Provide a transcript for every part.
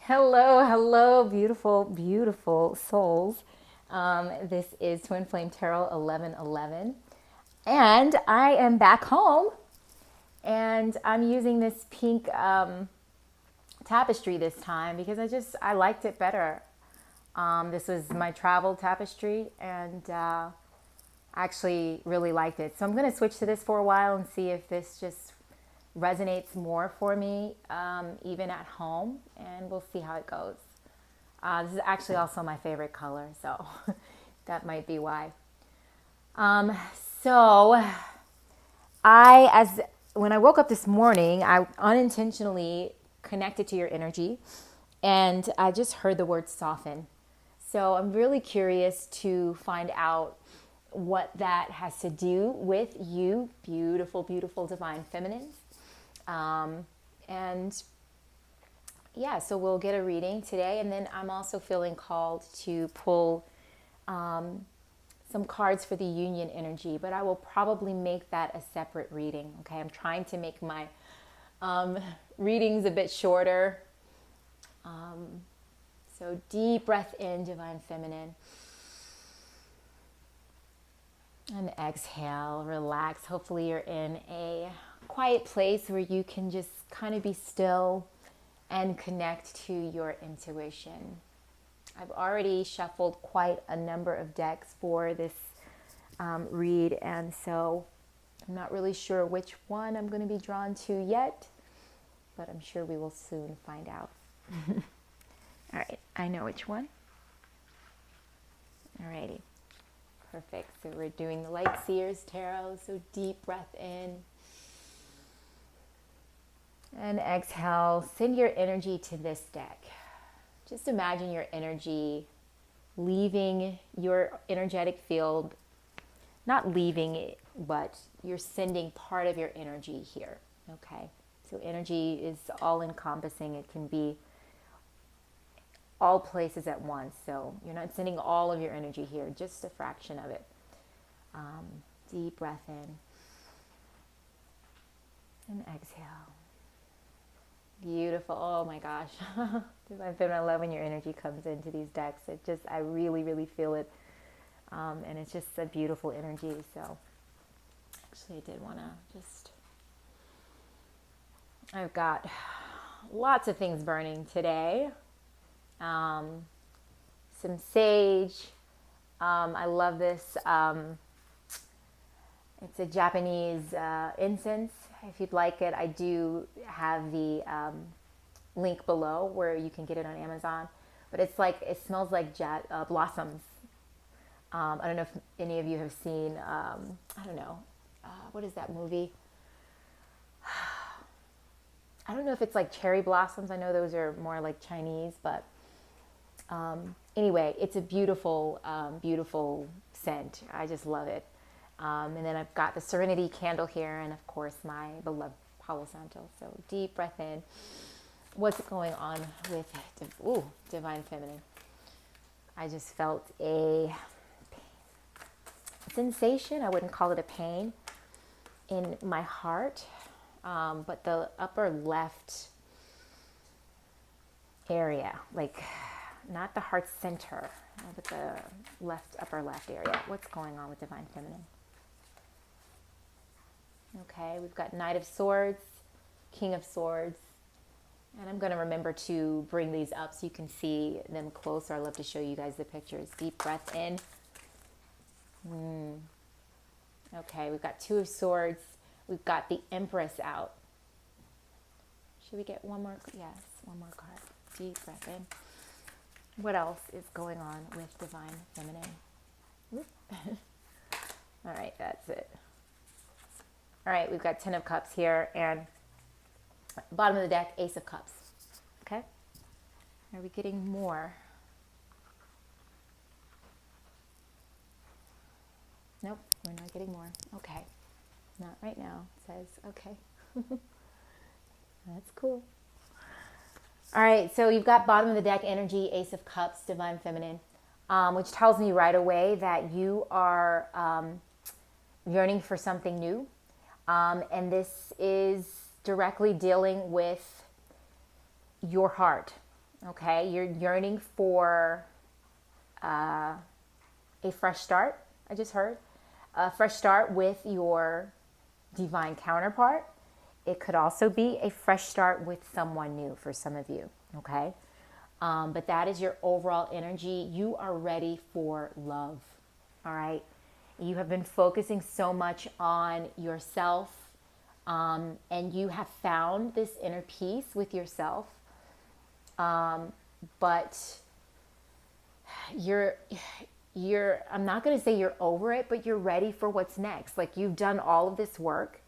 Hello, hello, beautiful, beautiful souls. This is Twin Flame Tarot 1111. And I am back home and I'm using this pink tapestry this time because I liked it better. This was my travel tapestry and I actually really liked it. So I'm going to switch to this for a while and see if this just resonates more for me, even at home, and we'll see how it goes. This is actually also my favorite color, so that might be why. Um, so as when I woke up this morning, I unintentionally connected to your energy, and I just heard the word soften. So I'm really curious to find out what that has to do with you, beautiful, beautiful divine feminines. And yeah, so we'll get a reading today. And then I'm also feeling called to pull some cards for the union energy, but I will probably make that a separate reading. Okay, I'm trying to make my readings a bit shorter. So deep breath in, divine feminine. And exhale, relax. Hopefully you're in a quiet place where you can just kind of be still and connect to your intuition. I've already shuffled quite a number of decks for this read, and so I'm not really sure which one I'm going to be drawn to yet, but I'm sure we will soon find out. All right, I know which one. Alrighty, perfect. So we're doing the Light Seers Tarot, so deep breath in. And exhale, send your energy to this deck. Just imagine your energy leaving your energetic field, not leaving it, but you're sending part of your energy here, okay? So energy is all encompassing. It can be all places at once. So you're not sending all of your energy here, just a fraction of it. Deep breath in and exhale. Beautiful. Oh my gosh. I've been in love when your energy comes into these decks. I really, really feel it. And it's just a beautiful energy. So actually I did want to I've got lots of things burning today. Some sage. I love this. It's a Japanese incense. If you'd like it, I do have the link below where you can get it on Amazon. But it smells like blossoms. I don't know if any of you have seen, I don't know, what is that movie? I don't know if it's like cherry blossoms. I know those are more like Chinese, but anyway, it's a beautiful, beautiful scent. I just love it. And then I've got the Serenity candle here, and of course my beloved Palo Santo. So deep breath in. What's going on with Divine Feminine? I just felt a sensation. I wouldn't call it a pain in my heart, but the upper left area, like not the heart center, but the upper left area. What's going on with Divine Feminine? Okay, we've got Knight of Swords, King of Swords, and I'm going to remember to bring these up so you can see them closer. I love to show you guys the pictures. Deep breath in. Okay, we've got Two of Swords. We've got the Empress out. Should we get one more? Yes, one more card. Deep breath in. What else is going on with Divine Feminine? All right, that's it. All right, we've got Ten of Cups here, and bottom of the deck, Ace of Cups. Okay? Are we getting more? Nope, we're not getting more. Okay. Not right now. It says, okay. That's cool. All right, so you've got bottom of the deck energy, Ace of Cups, Divine Feminine, which tells me right away that you are yearning for something new. And this is directly dealing with your heart, Okay, you're yearning for a fresh start. I just heard a fresh start with your divine counterpart. It could also be a fresh start with someone new for some of you. Okay, but that is your overall energy. You are ready for love. All right, you have been focusing so much on yourself, and you have found this inner peace with yourself, but you're I'm not going to say you're over it, but you're ready for what's next. Like, you've done all of this work,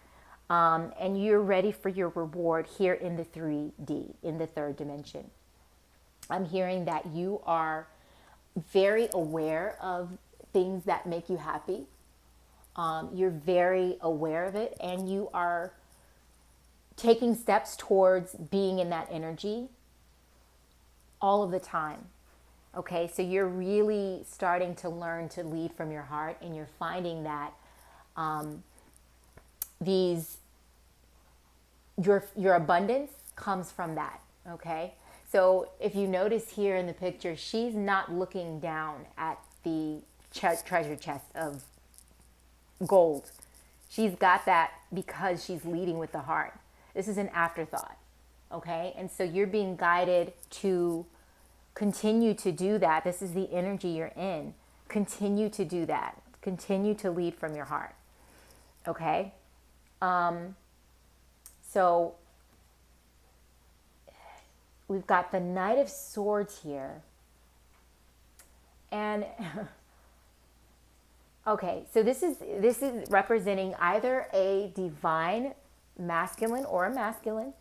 and you're ready for your reward here in the 3D, in the third dimension. I'm hearing that you are very aware of things that make you happy. You're very aware of it, and you are taking steps towards being in that energy all of the time. Okay, so you're really starting to learn to lead from your heart, and you're finding that your abundance comes from that. Okay, so if you notice here in the picture, she's not looking down at the treasure chest of gold. She's got that because she's leading with the heart. This is an afterthought. Okay, and so you're being guided to continue to do that. This is the energy you're in. Continue to do that. Continue to lead from your heart. Okay? So we've got the Knight of Swords here. And okay, so this is representing either a divine masculine or a masculine,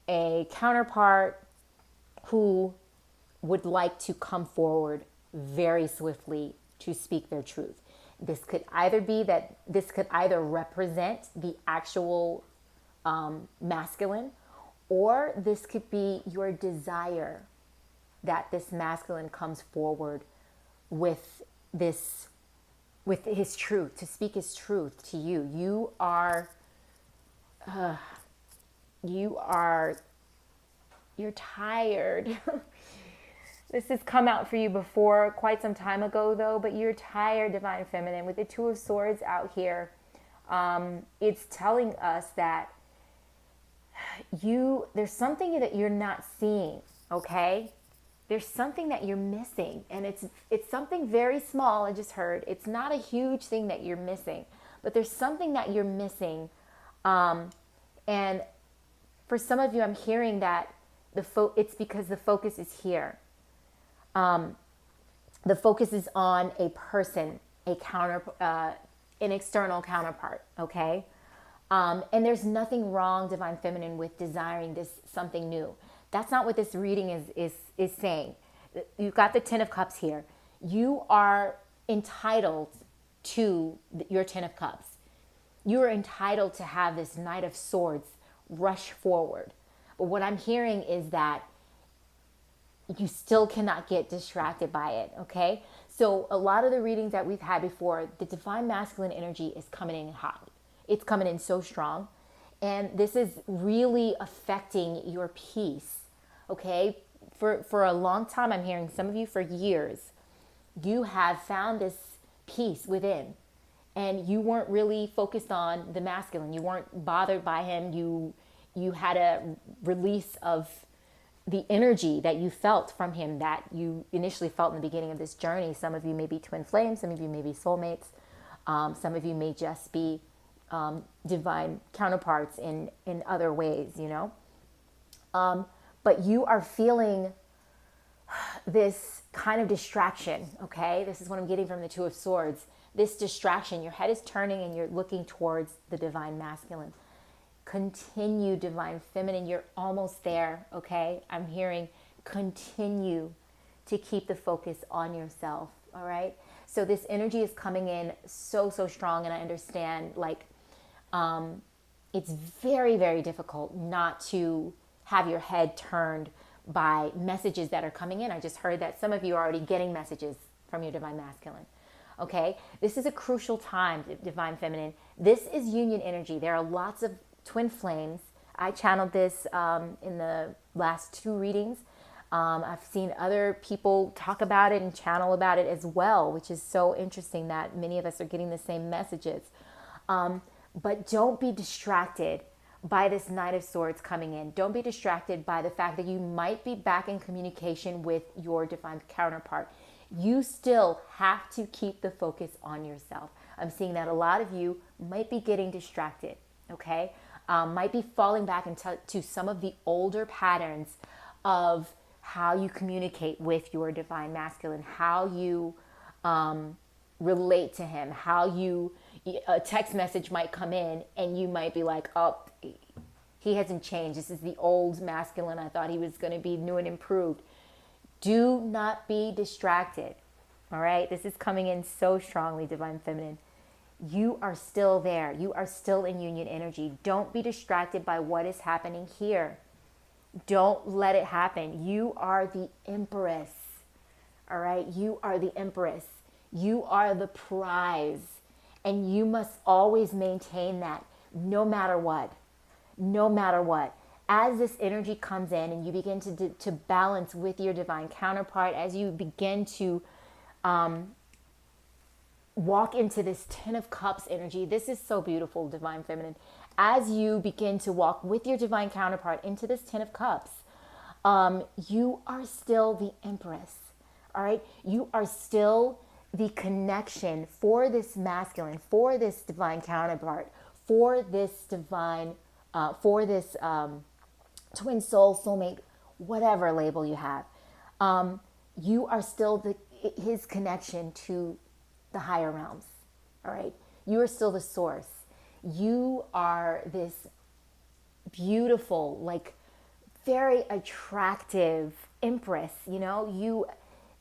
a counterpart who would like to come forward very swiftly to speak their truth. This could either be that this could either represent the actual masculine, or this could be your desire that this masculine comes forward with his truth, to speak his truth to you. You're tired. This has come out for you before, quite some time ago though, but you're tired, Divine Feminine. With the Two of Swords out here, it's telling us that there's something that you're not seeing, okay? There's something that you're missing, and it's something very small. I just heard it's not a huge thing that you're missing, but there's something that you're missing, and for some of you, I'm hearing that it's because the focus is here. The focus is on a person, an external counterpart, okay? And there's nothing wrong, Divine Feminine, with desiring something new. That's not what this reading is saying. You've got the Ten of Cups here. You are entitled to your Ten of Cups. You are entitled to have this Knight of Swords rush forward. But what I'm hearing is that you still cannot get distracted by it, okay? So a lot of the readings that we've had before, the Divine Masculine energy is coming in hot. It's coming in so strong. And this is really affecting your peace, okay? For a long time, I'm hearing some of you for years, you have found this peace within. And you weren't really focused on the masculine. You weren't bothered by him. You had a release of the energy that you felt from him that you initially felt in the beginning of this journey. Some of you may be twin flames. Some of you may be soulmates. Some of you may just be divine counterparts in other ways, you know. But you are feeling this kind of distraction, okay? This is what I'm getting from the Two of Swords. This distraction, your head is turning and you're looking towards the Divine Masculine. Continue, Divine Feminine. You're almost there, okay? I'm hearing continue to keep the focus on yourself, all right? So this energy is coming in so strong, and I understand, like, it's very, very difficult not to have your head turned by messages that are coming in. I just heard that some of you are already getting messages from your Divine Masculine. Okay, this is a crucial time, Divine Feminine. This is union energy. There are lots of twin flames I channeled this in the last 2 readings. I've seen other people talk about it and channel about it as well, which is so interesting that many of us are getting the same messages. But don't be distracted by this Knight of Swords coming in. Don't be distracted by the fact that you might be back in communication with your divine counterpart. You still have to keep the focus on yourself. I'm seeing that a lot of you might be getting distracted, okay? Might be falling back into some of the older patterns of how you communicate with your divine masculine, how you relate to him, how you, a text message might come in and you might be like, oh, he hasn't changed. This is the old masculine. I thought he was going to be new and improved. Do not be distracted. All right. This is coming in so strongly, divine feminine. You are still there. You are still in union energy. Don't be distracted by what is happening here. Don't let it happen. You are the Empress. All right. You are the Empress. You are the prize. And you must always maintain that no matter what. No matter what. As this energy comes in and you begin to balance with your divine counterpart, as you begin to walk into this Ten of Cups energy, this is so beautiful, divine feminine. As you begin to walk with your divine counterpart into this Ten of Cups, you are still the Empress. All right. You are still the connection for this masculine, for this divine counterpart, for this divine, for this twin soul, soulmate, whatever label you have. You are still his connection to the higher realms. All right. You are still the source. You are this beautiful, like very attractive Empress. You know,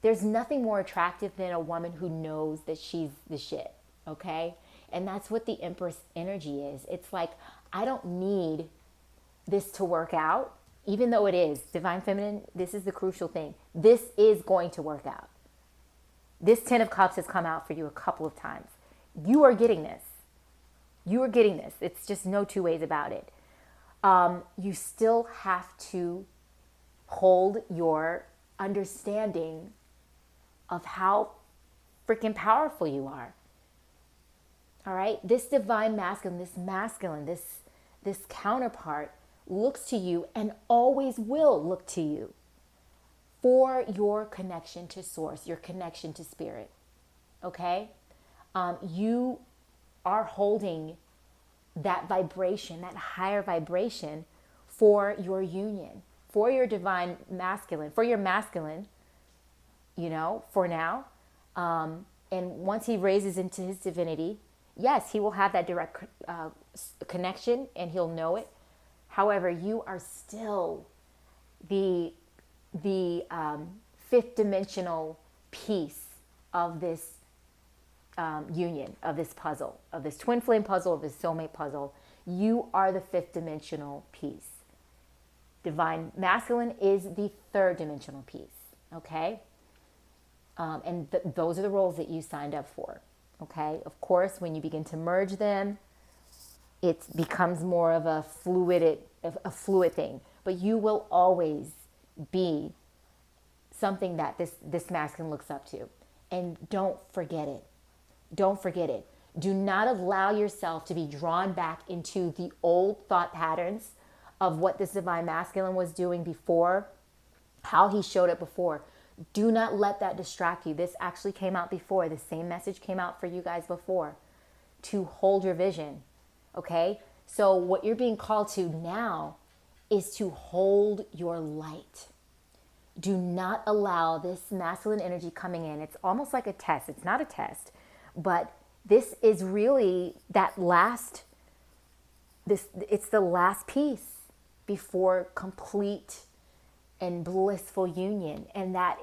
there's nothing more attractive than a woman who knows that she's the shit. Okay. And that's what the Empress energy is. It's like, I don't need this to work out, even though it is. Divine feminine, this is the crucial thing. This is going to work out. This Ten of Cups has come out for you a couple of times. You are getting this. You are getting this. It's just no two ways about it. You still have to hold your understanding of how freaking powerful you are. All right? This divine masculine, this counterpart looks to you and always will look to you for your connection to source, your connection to spirit. Okay? You are holding that vibration, that higher vibration for your union, for your divine masculine, for your masculine, for now. And once he raises into his divinity, yes, he will have that direct connection and he'll know it. However, you are still the fifth dimensional piece of this union, of this puzzle, of this twin flame puzzle, of this soulmate puzzle. You are the fifth dimensional piece. Divine masculine is the third dimensional piece. Okay? And those are the roles that you signed up for. Okay? Of course, when you begin to merge them, it becomes more of a fluid thing. But you will always be something that this masculine looks up to. And don't forget it. Don't forget it. Do not allow yourself to be drawn back into the old thought patterns of what this divine masculine was doing before, how he showed up before. Do not let that distract you. This actually came out before. The same message came out for you guys before. To hold your vision. Okay? So what you're being called to now is to hold your light. Do not allow this masculine energy coming in. It's almost like a test. It's not a test, but this is really that last, it's the last piece before complete and blissful union. And that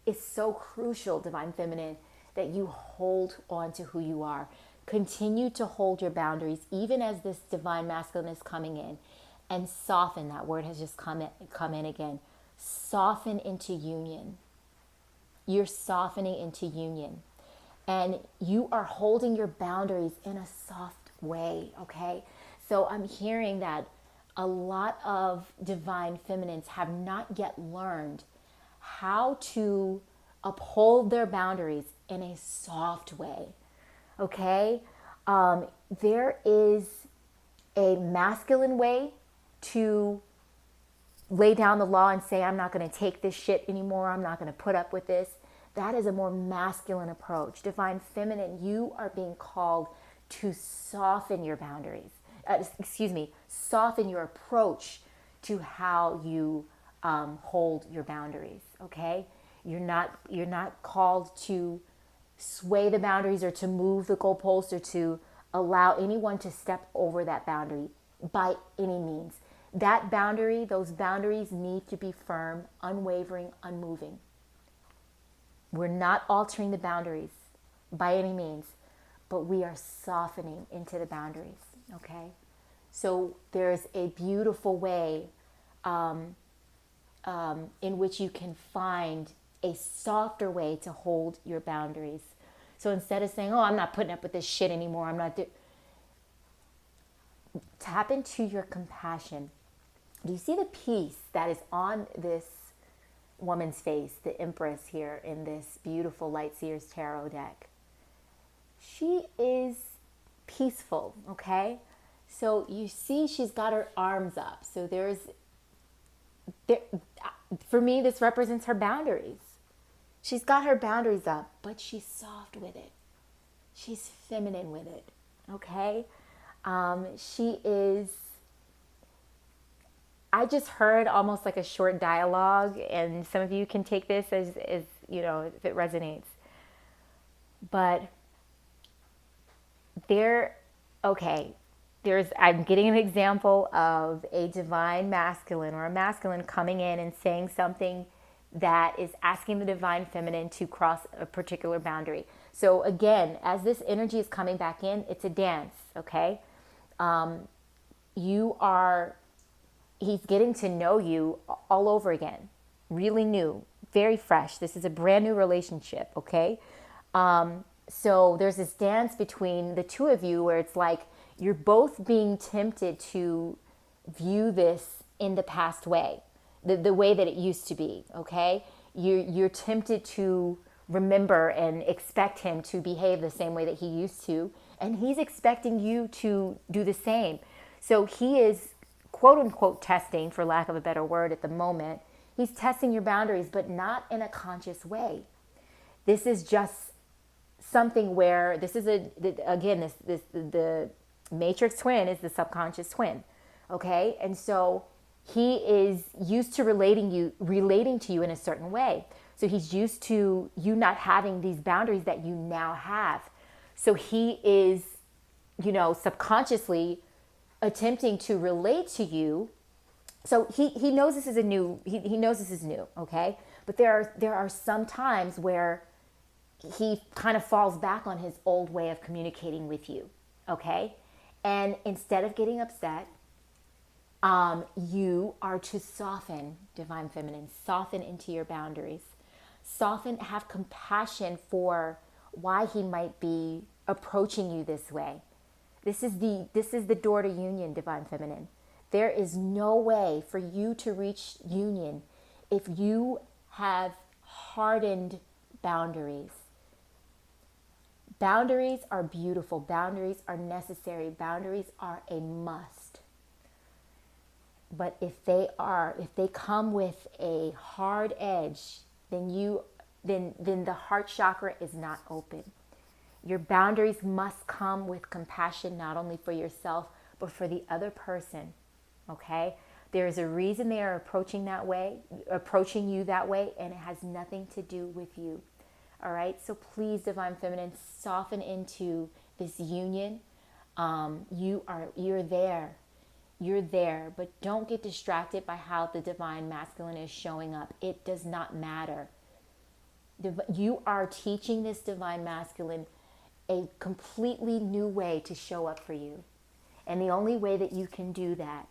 is so crucial, divine feminine, that you hold on to who you are. Continue to hold your boundaries, even as this divine masculine is coming in, and soften. That word has just come in again. Soften into union. You're softening into union. And you are holding your boundaries in a soft way, okay? So I'm hearing that a lot of divine feminines have not yet learned how to uphold their boundaries in a soft way. Okay? There is a masculine way to lay down the law and say, I'm not going to take this shit anymore. I'm not going to put up with this. That is a more masculine approach. Divine feminine, you are being called to soften your boundaries. Soften your approach to how you hold your boundaries. Okay, you're not called to sway the boundaries or to move the goalposts or to allow anyone to step over that boundary by any means. That boundary, those boundaries need to be firm, unwavering, unmoving. We're not altering the boundaries by any means, but we are softening into the boundaries, okay? So there's a beautiful way in which you can find a softer way to hold your boundaries. So instead of saying, "Oh, I'm not putting up with this shit anymore. Tap into your compassion. Do you see the peace that is on this woman's face, the Empress here in this beautiful Light Seers Tarot deck? She is peaceful, okay? So you see she's got her arms up. So there, for me, this represents her boundaries. She's got her boundaries up, but she's soft with it. She's feminine with it, okay? She is, I just heard almost like a short dialogue, and some of you can take this as you know, if it resonates. But I'm getting an example of a divine masculine or a masculine coming in and saying something that is asking the divine feminine to cross a particular boundary. So again, as this energy is coming back in, it's a dance, okay? He's getting to know you all over again, really new, very fresh. This is a brand new relationship, okay? So there's this dance between the two of you where it's like you're both being tempted to view this in the past way, the way that it used to be, okay? You're tempted to remember and expect him to behave the same way that he used to, and he's expecting you to do the same. So he is quote unquote testing, for lack of a better word at the moment. He's testing your boundaries, but not in a conscious way. This is just something where this is the matrix twin is the subconscious twin, okay? And so he is used to relating to you in a certain way. So he's used to you not having these boundaries that you now have. So he is, subconsciously attempting to relate to you. So he knows this is he knows this is new, okay? But there are some times where he kind of falls back on his old way of communicating with you, okay? And instead of getting upset, you are to soften, divine feminine, soften into your boundaries. Soften, have compassion for why he might be approaching you this way. This is the door to union, divine feminine. There is no way for you to reach union if you have hardened boundaries. Boundaries are beautiful. Boundaries are necessary. Boundaries are a must. But if they come with a hard edge, then the heart chakra is not open. Your boundaries must come with compassion, not only for yourself, but for the other person. Okay? There is a reason they are approaching you that way, and it has nothing to do with you. All right? So please, divine feminine, soften into this union. You're there. You're there, but don't get distracted by how the divine masculine is showing up. It does not matter. You are teaching this divine masculine a completely new way to show up for you. And the only way that you can do that,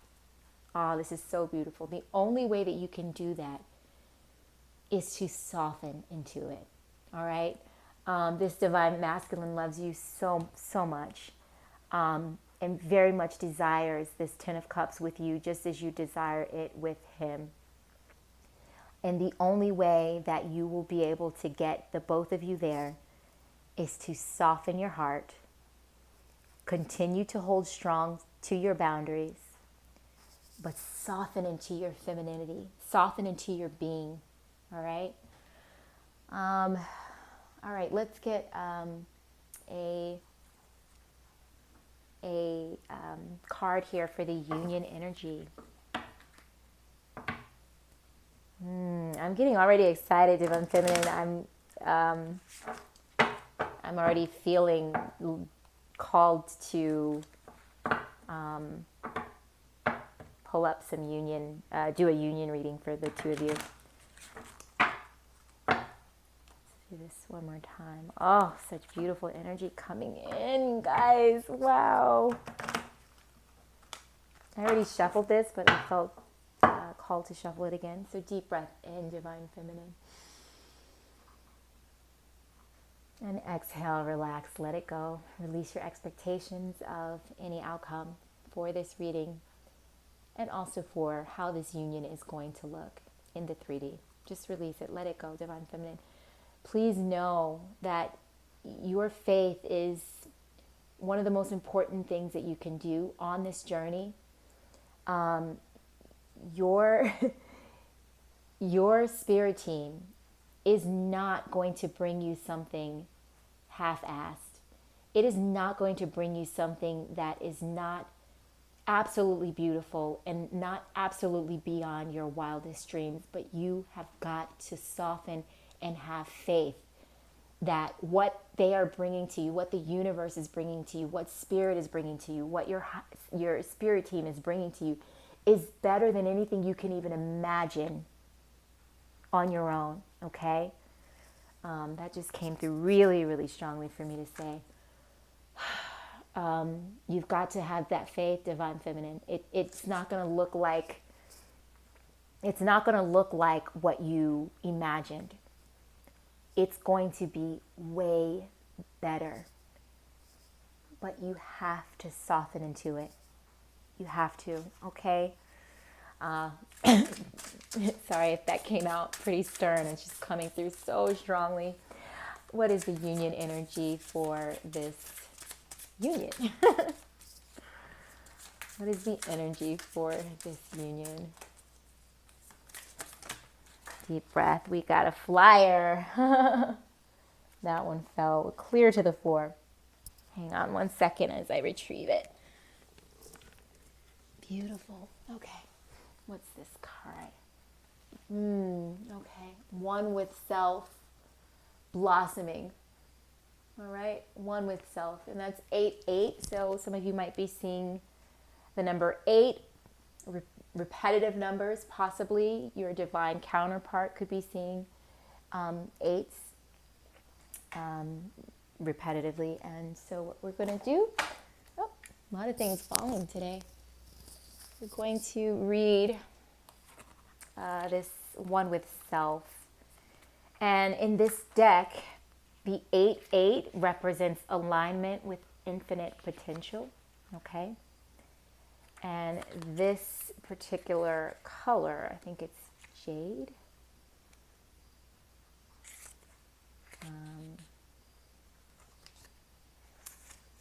this is so beautiful. The only way that you can do that is to soften into it. All right? This divine masculine loves you so, so much. and very much desires this Ten of Cups with you, just as you desire it with him. And the only way that you will be able to get the both of you there is to soften your heart, continue to hold strong to your boundaries, but soften into your femininity, soften into your being. All right. All right. Let's get a card here for the union energy. I'm getting already excited, Divine Feminine. I'm already feeling called to pull up some union, do a union reading for the two of you. Let's do this one more time. Oh, such beautiful energy coming in, guys. Wow. I already shuffled this, but I felt called to shuffle it again. So deep breath in, Divine Feminine. And exhale, relax, let it go. Release your expectations of any outcome for this reading and also for how this union is going to look in the 3D. Just release it, let it go, Divine Feminine. Please know that your faith is one of the most important things that you can do on this journey. Your spirit team is not going to bring you something half-assed. It is not going to bring you something that is not absolutely beautiful and not absolutely beyond your wildest dreams, but you have got to soften and have faith that what they are bringing to you, what the universe is bringing to you, what spirit is bringing to you, what your spirit team is bringing to you is better than anything you can even imagine on your own, okay? That just came through really, really strongly for me to say. You've got to have that faith, Divine Feminine. It's not going to look like what you imagined. It's going to be way better. But you have to soften into it. You have to, okay? Sorry if that came out pretty stern. It's just coming through so strongly. What is the union energy for this union? What is the energy for this union? Deep breath. We got a flyer. That one fell clear to the 4. Hang on one second as I retrieve it. Beautiful. Okay. What's this card? Okay. One with self blossoming. All right. One with self. And that's 8-8. So some of you might be seeing the number 8. Repetitive numbers, possibly. Your divine counterpart could be seeing 8s repetitively. And so what we're going to do, a lot of things falling today. We're going to read this one with self. And in this deck, the 8-8 represents alignment with infinite potential, okay? And this particular color, I think it's jade.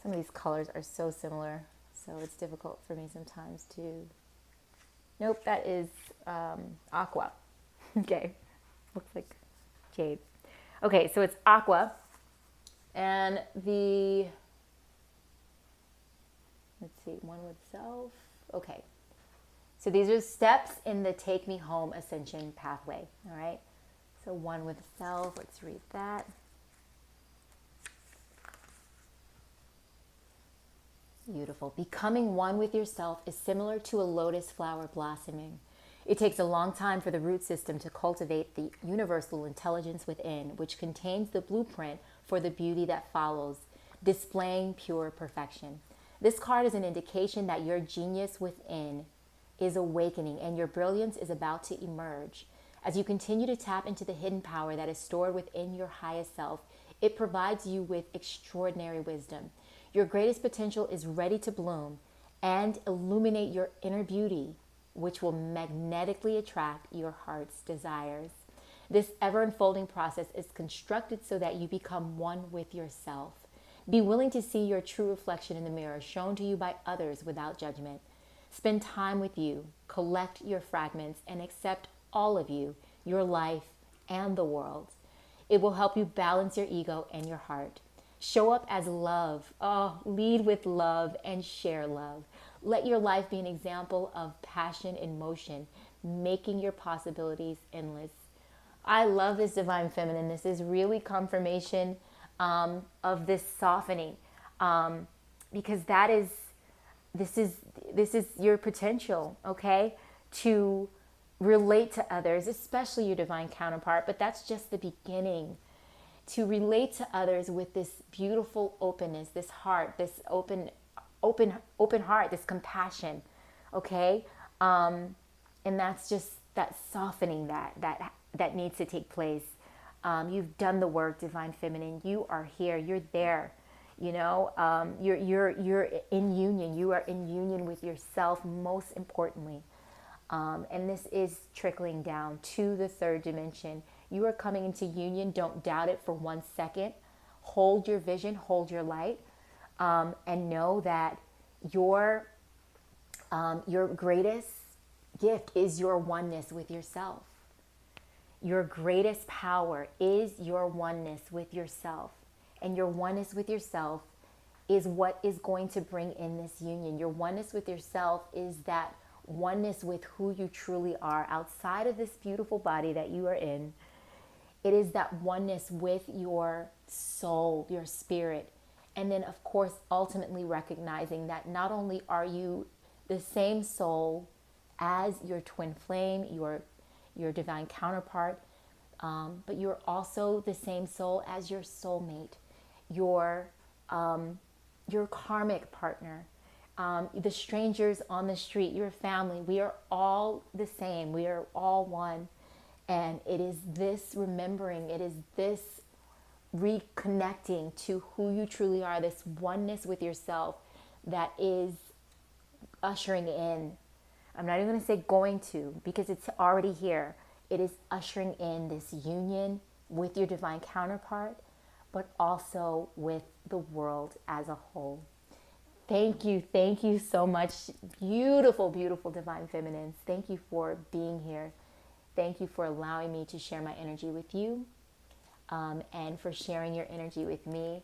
Some of these colors are so similar, so it's difficult for me sometimes to... Nope, that is aqua. Okay, looks like jade. Okay, so it's aqua. And the... Let's see, one with self. Okay. So these are steps in the Take Me Home Ascension pathway. All right. So one with self. Let's read that. Beautiful. Becoming one with yourself is similar to a lotus flower blossoming. It takes a long time for the root system to cultivate the universal intelligence within, which contains the blueprint for the beauty that follows, displaying pure perfection. This card is an indication that your genius within is awakening and your brilliance is about to emerge. As you continue to tap into the hidden power that is stored within your highest self, it provides you with extraordinary wisdom. Your greatest potential is ready to bloom and illuminate your inner beauty, which will magnetically attract your heart's desires. This ever unfolding process is constructed so that you become one with yourself. Be willing to see your true reflection in the mirror shown to you by others without judgment. Spend time with you, collect your fragments, and accept all of you, your life, and the world. It will help you balance your ego and your heart. Show up as love. Oh, lead with love and share love. Let your life be an example of passion in motion, making your possibilities endless. I love this divine feminine. This is really confirmation of this softening, because this is your potential, okay, to relate to others, especially your divine counterpart. But that's just the beginning. To relate to others with this beautiful openness, this heart, this open heart, this compassion, okay, and that's just that softening that needs to take place. You've done the work, divine feminine. You are here. You're there. You know, you're in union. You are in union with yourself, most importantly. And this is trickling down to the third dimension. You are coming into union. Don't doubt it for 1 second. Hold your vision, hold your light, and know that your greatest gift is your oneness with yourself. Your greatest power is your oneness with yourself. And your oneness with yourself is what is going to bring in this union. Your oneness with yourself is that oneness with who you truly are outside of this beautiful body that you are in. It is that oneness with your soul, your spirit. And then, of course, ultimately recognizing that not only are you the same soul as your twin flame, your divine counterpart, but you're also the same soul as your soulmate, your karmic partner, the strangers on the street, your family. We are all the same. We are all one. And it is this remembering, it is this reconnecting to who you truly are, this oneness with yourself that is ushering in. I'm not even going to say going to, because it's already here. It is ushering in this union with your divine counterpart, but also with the world as a whole. Thank you so much. Beautiful, beautiful divine feminines. Thank you for being here. Thank you for allowing me to share my energy with you, and for sharing your energy with me.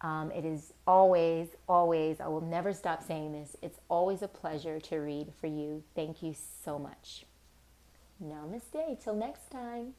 It is always, I will never stop saying this, it's always a pleasure to read for you. Thank you so much. Namaste. Till next time.